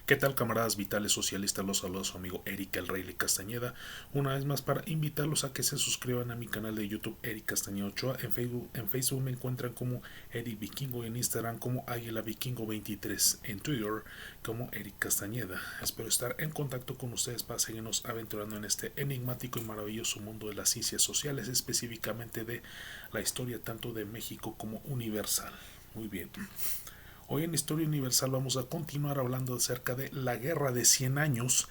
¿Qué tal, camaradas vitales socialistas? Los saluda su amigo Eric el Rey Castañeda, una vez más para invitarlos a que se suscriban a mi canal de YouTube Eric Castañeda Ochoa. En Facebook me encuentran como Eric Vikingo, en Instagram como Águila Vikingo 23, en Twitter como Eric Castañeda. Espero estar en contacto con ustedes para seguirnos aventurando en este enigmático y maravilloso mundo de las ciencias sociales, específicamente de la historia tanto de México como universal. Muy bien. Hoy en Historia Universal vamos a continuar hablando acerca de la Guerra de 100 años,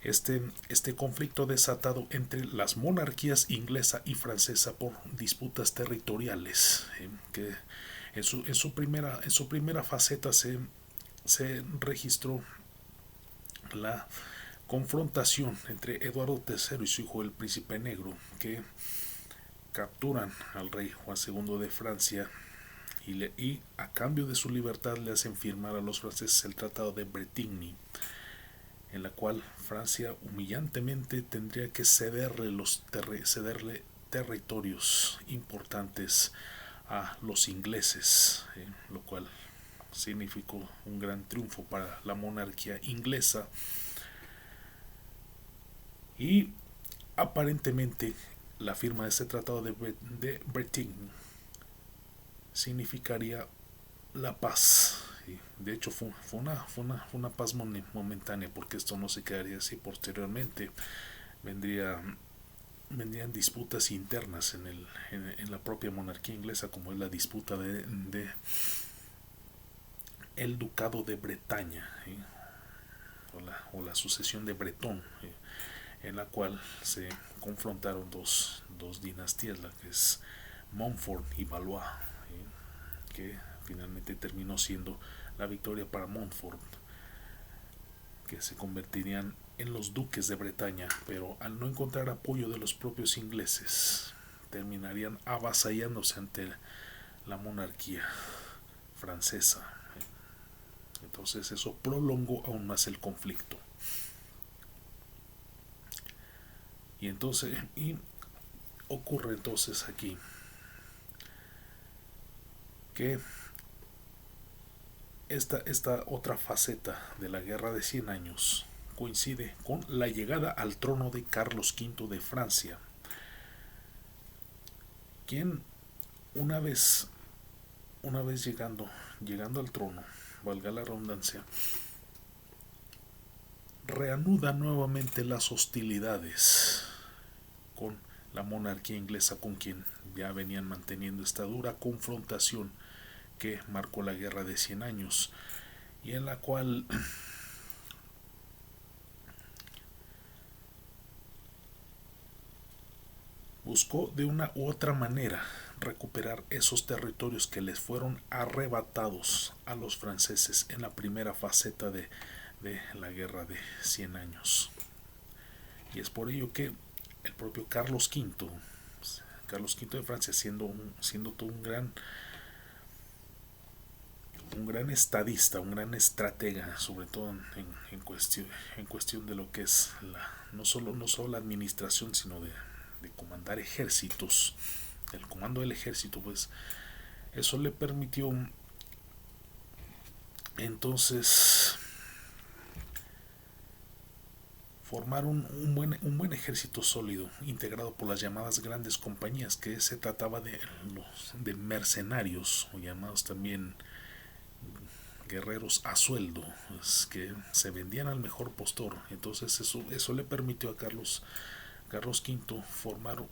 este conflicto desatado entre las monarquías inglesa y francesa por disputas territoriales, que en su primera faceta se registró la confrontación entre Eduardo III y su hijo el príncipe negro, que capturan al rey Juan II de Francia y a cambio de su libertad le hacen firmar a los franceses el Tratado de Bretigny, en la cual Francia humillantemente tendría que cederle territorios importantes a los ingleses, lo cual significó un gran triunfo para la monarquía inglesa. Y aparentemente la firma de este tratado de Bretigny significaría la paz. De hecho fue una paz momentánea, porque esto no se quedaría así. Posteriormente vendrían disputas internas en la propia monarquía inglesa, como es la disputa de el ducado de Bretaña, o la sucesión de Bretón, en la cual se confrontaron dos dinastías, la que es Montfort y Valois, que finalmente terminó siendo la victoria para Montfort, que se convertirían en los duques de Bretaña, pero al no encontrar apoyo de los propios ingleses, terminarían avasallándose ante la monarquía francesa. Entonces eso prolongó aún más el conflicto. Y ocurre entonces aquí que esta otra faceta de la Guerra de 100 años coincide con la llegada al trono de Carlos V de Francia, quien una vez, llegando al trono, valga la redundancia, reanuda nuevamente las hostilidades con la monarquía inglesa, con quien ya venían manteniendo esta dura confrontación que marcó la Guerra de 100 años, y en la cual buscó de una u otra manera recuperar esos territorios que les fueron arrebatados a los franceses en la primera faceta de la Guerra de 100 años. Y es por ello que el propio Carlos V de Francia, siendo todo un gran estadista, un gran estratega, sobre todo en cuestión de lo que es no solo la administración, sino de comandar ejércitos, el comando del ejército, pues eso le permitió entonces formar un buen ejército sólido, integrado por las llamadas grandes compañías, que se trataba de mercenarios, o llamados también guerreros a sueldo, pues, que se vendían al mejor postor. Entonces eso le permitió a Carlos V formar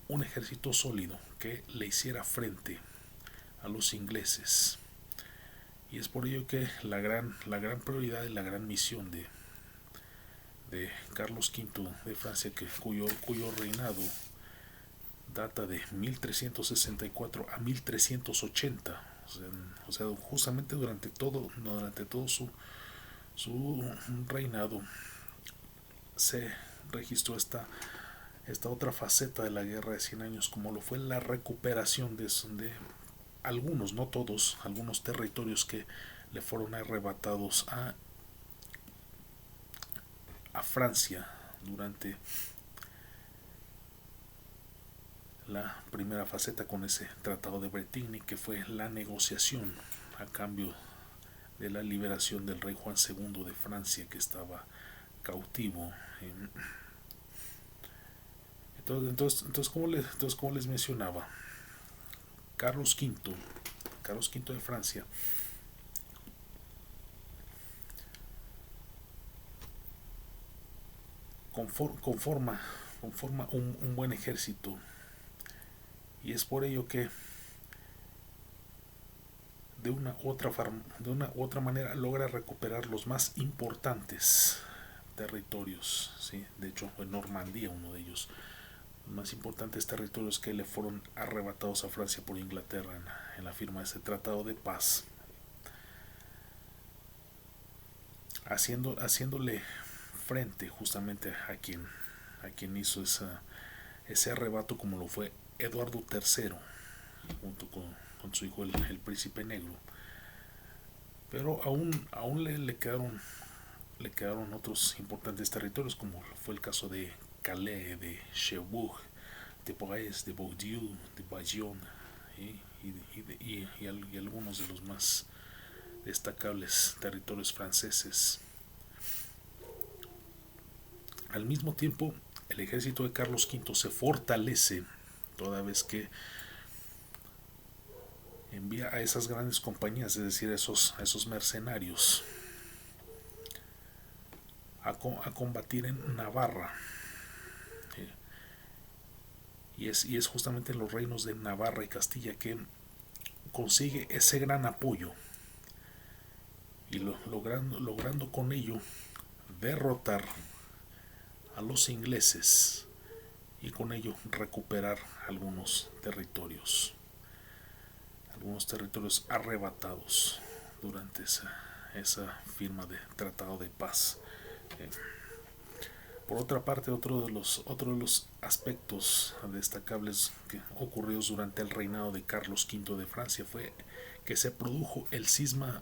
un ejército sólido que le hiciera frente a los ingleses. Y es por ello que la gran prioridad y la gran misión de Carlos V de Francia, cuyo reinado data de 1364 a 1380, o sea, justamente durante todo su reinado, se registró esta otra faceta de la Guerra de 100 años, como lo fue la recuperación de algunos, no todos, algunos territorios que le fueron arrebatados a Francia durante la primera faceta, con ese tratado de Bretigny, que fue la negociación a cambio de la liberación del rey Juan II de Francia, que estaba cautivo. Entonces, como les mencionaba, Carlos V, Carlos V de Francia, conforma un buen ejército, y es por ello que de una u otra manera logra recuperar los más importantes territorios, ¿sí? De hecho fue Normandía uno de ellos, los más importantes territorios que le fueron arrebatados a Francia por Inglaterra en la firma de ese tratado de paz, haciéndole frente justamente a quien hizo ese arrebato, como lo fue Eduardo III, junto con su hijo el príncipe negro. Pero aún le quedaron otros importantes territorios, como fue el caso de Calais, de Cherbourg, de Brest, de Bordeaux, de Bayonne, y algunos de los más destacables territorios franceses. Al mismo tiempo, el ejército de Carlos V se fortalece toda vez que envía a esas grandes compañías, es decir, a esos mercenarios, a combatir en Navarra. Y es justamente en los reinos de Navarra y Castilla que consigue ese gran apoyo, y logrando con ello derrotar a los ingleses, y con ello recuperar algunos territorios arrebatados durante esa firma de tratado de paz. Eh, por otra parte, otro de los aspectos destacables que ocurridos durante el reinado de Carlos V de Francia fue que se produjo el cisma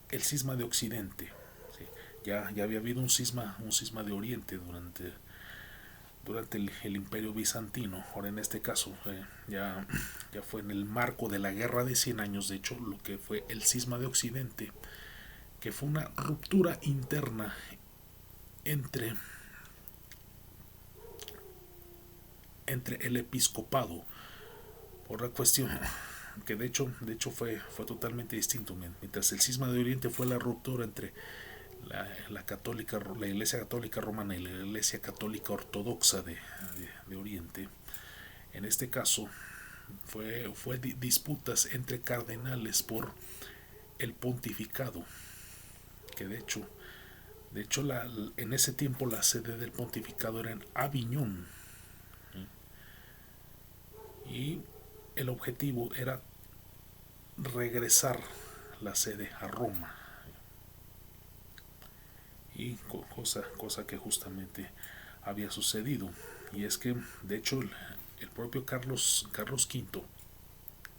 de Occidente. ¿Sí? Ya había habido un cisma de Oriente durante el Imperio Bizantino. Ahora, en este caso, ya fue en el marco de la Guerra de 100 Años, de hecho, lo que fue el cisma de Occidente, que fue una ruptura interna entre el episcopado, por la cuestión que de hecho fue totalmente distinto. Mientras el cisma de Oriente fue la ruptura entre la Iglesia Católica Romana y la Iglesia Católica Ortodoxa de Oriente, en este caso fue disputas entre cardenales por el pontificado, que de hecho en ese tiempo la sede del pontificado era en Aviñón, y el objetivo era regresar la sede a Roma, y cosa que justamente había sucedido. Y es que de hecho el propio Carlos V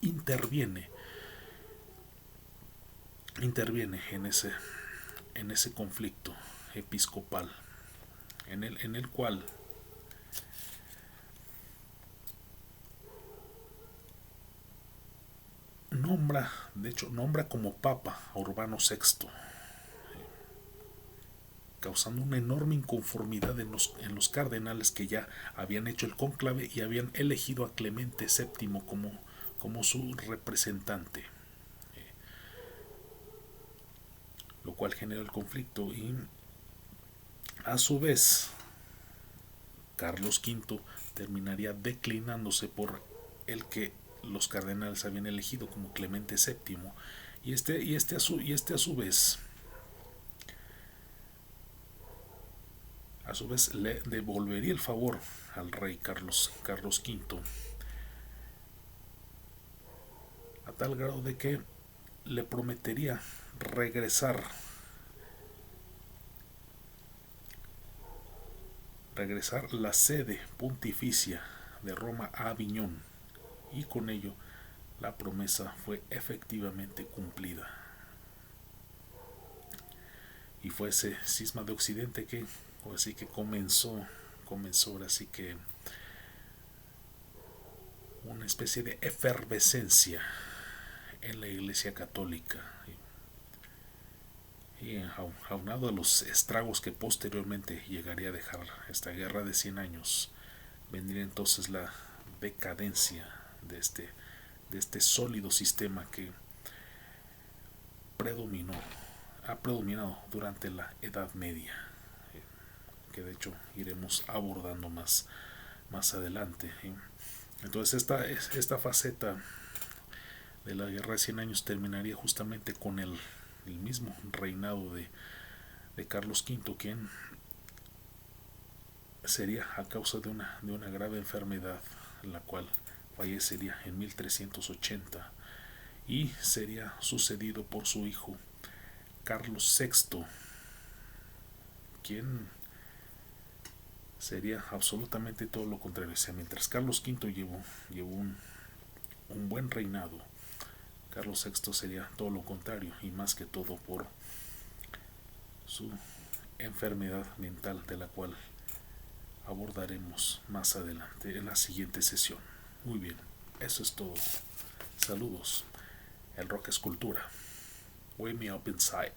interviene en ese conflicto episcopal, en el cual nombra como papa a Urbano VI, causando una enorme inconformidad en los cardenales, que ya habían hecho el cónclave y habían elegido a Clemente VII como su representante, lo cual generó el conflicto. Y a su vez Carlos V terminaría declinándose por el que los cardenales habían elegido como Clemente VII, y este a su vez le devolvería el favor al rey Carlos V, a tal grado de que le prometería regresar la sede pontificia de Roma a Aviñón, y con ello la promesa fue efectivamente cumplida. Y fue ese cisma de Occidente que así que comenzó ahora sí que una especie de efervescencia en la Iglesia Católica. Y aunado a los estragos que posteriormente llegaría a dejar esta guerra de 100 años, vendría entonces la decadencia de este sólido sistema que predominó, ha predominado durante la Edad Media, que de hecho iremos abordando más adelante. Entonces esta faceta de la Guerra de 100 Años terminaría justamente con el mismo reinado de Carlos V, quien sería a causa de una grave enfermedad, la cual fallecería en 1380 y sería sucedido por su hijo Carlos VI, quien sería absolutamente todo lo contrario. O sea, mientras Carlos V llevó un buen reinado, Carlos VI sería todo lo contrario, y más que todo por su enfermedad mental, de la cual abordaremos más adelante en la siguiente sesión. Muy bien, eso es todo. Saludos. El rock es cultura. Wake me up inside.